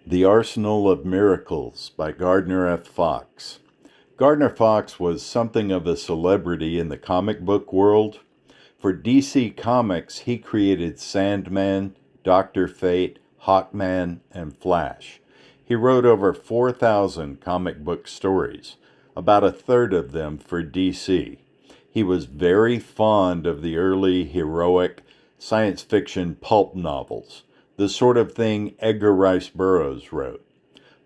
The Arsenal of Miracles by Gardner F. Fox. Gardner Fox was something of a celebrity in the comic book world. For DC Comics, he created Sandman, Doctor Fate, Hawkman, and Flash. He wrote over 4,000 comic book stories, about a third of them for DC. He was very fond of the early heroic science fiction pulp novels, the sort of thing Edgar Rice Burroughs wrote.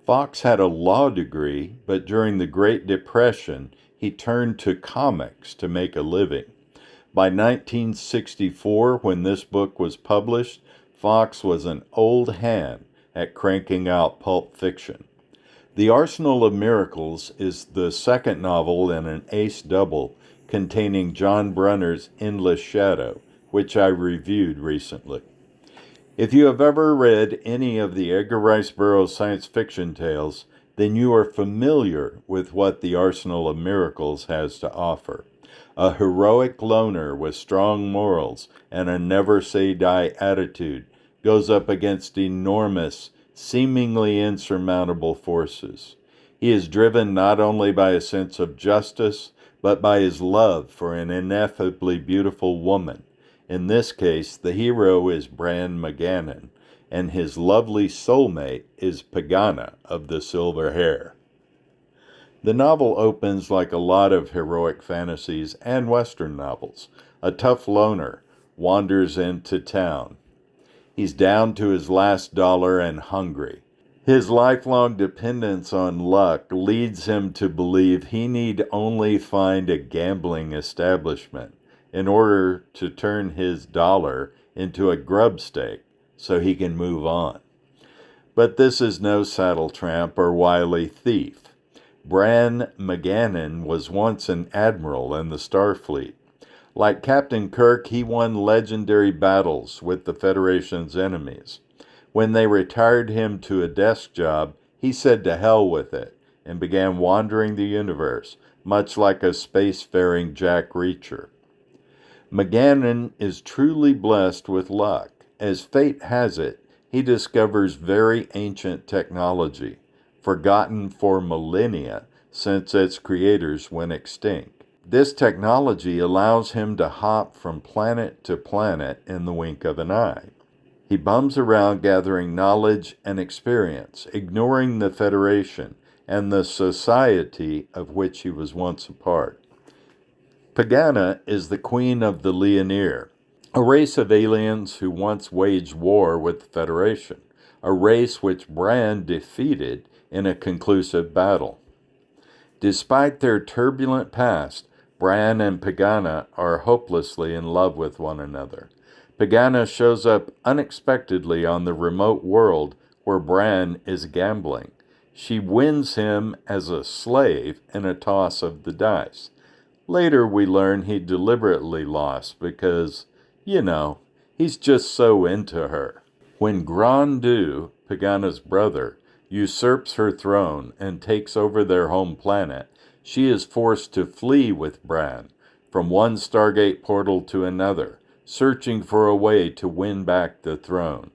Fox had a law degree, but during the Great Depression, he turned to comics to make a living. By 1964, when this book was published, Fox was an old hand at cranking out pulp fiction. The Arsenal of Miracles is the second novel in an ace double containing John Brunner's Endless Shadow, which I reviewed recently. If you have ever read any of the Edgar Rice Burroughs science fiction tales, then you are familiar with what the Arsenal of Miracles has to offer. A heroic loner with strong morals and a never-say-die attitude goes up against enormous, seemingly insurmountable forces. He is driven not only by a sense of justice, but by his love for an ineffably beautiful woman. In this case, the hero is Bran McGannon, and his lovely soulmate is Pagana of the silver hair. The novel opens like a lot of heroic fantasies and Western novels. A tough loner wanders into town. He's down to his last dollar and hungry. His lifelong dependence on luck leads him to believe he need only find a gambling establishment in order to turn his dollar into a grub stake so he can move on. But this is no saddle tramp or wily thief. Bran McGannon was once an admiral in the Starfleet. Like Captain Kirk, he won legendary battles with the Federation's enemies. When they retired him to a desk job, he said to hell with it and began wandering the universe, much like a spacefaring Jack Reacher. McGannon is truly blessed with luck. As fate has it, he discovers very ancient technology, forgotten for millennia since its creators went extinct. This technology allows him to hop from planet to planet in the wink of an eye. He bums around gathering knowledge and experience, ignoring the Federation and the society of which he was once a part. Pagana is the queen of the Leonir, a race of aliens who once waged war with the Federation, a race which Bran defeated in a conclusive battle. Despite their turbulent past, Bran and Pagana are hopelessly in love with one another. Pagana shows up unexpectedly on the remote world where Bran is gambling. She wins him as a slave in a toss of the dice. Later we learn he deliberately lost because, he's just so into her. When Grandu, Pagana's brother, usurps her throne and takes over their home planet, she is forced to flee with Bran from one Stargate portal to another, searching for a way to win back the throne.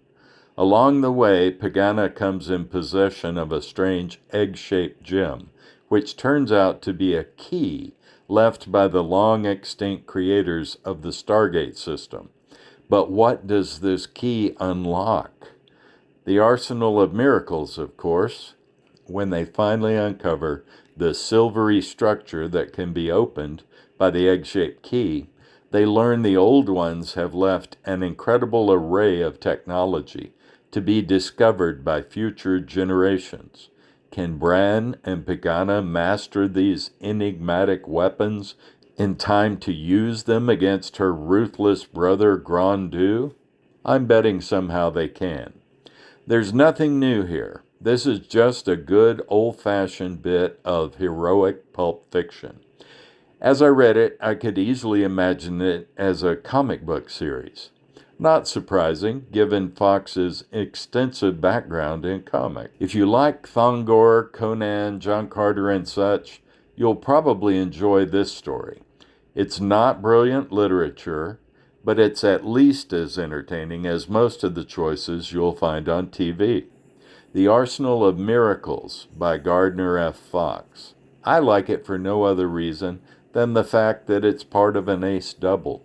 Along the way, Pagana comes in possession of a strange egg-shaped gem, which turns out to be a key left by the long-extinct creators of the Stargate system. But what does this key unlock? The Arsenal of Miracles, of course. When they finally uncover the silvery structure that can be opened by the egg-shaped key, they learn the old ones have left an incredible array of technology to be discovered by future generations. Can Bran and Pagana master these enigmatic weapons in time to use them against her ruthless brother Grandu? I'm betting somehow they can. There's nothing new here. This is just a good old-fashioned bit of heroic pulp fiction. As I read it, I could easily imagine it as a comic book series. Not surprising, given Fox's extensive background in comics. If you like Thongor, Conan, John Carter, and such, you'll probably enjoy this story. It's not brilliant literature, but it's at least as entertaining as most of the choices you'll find on TV. The Arsenal of Miracles by Gardner F. Fox. I like it for no other reason than the fact that it's part of an ace double.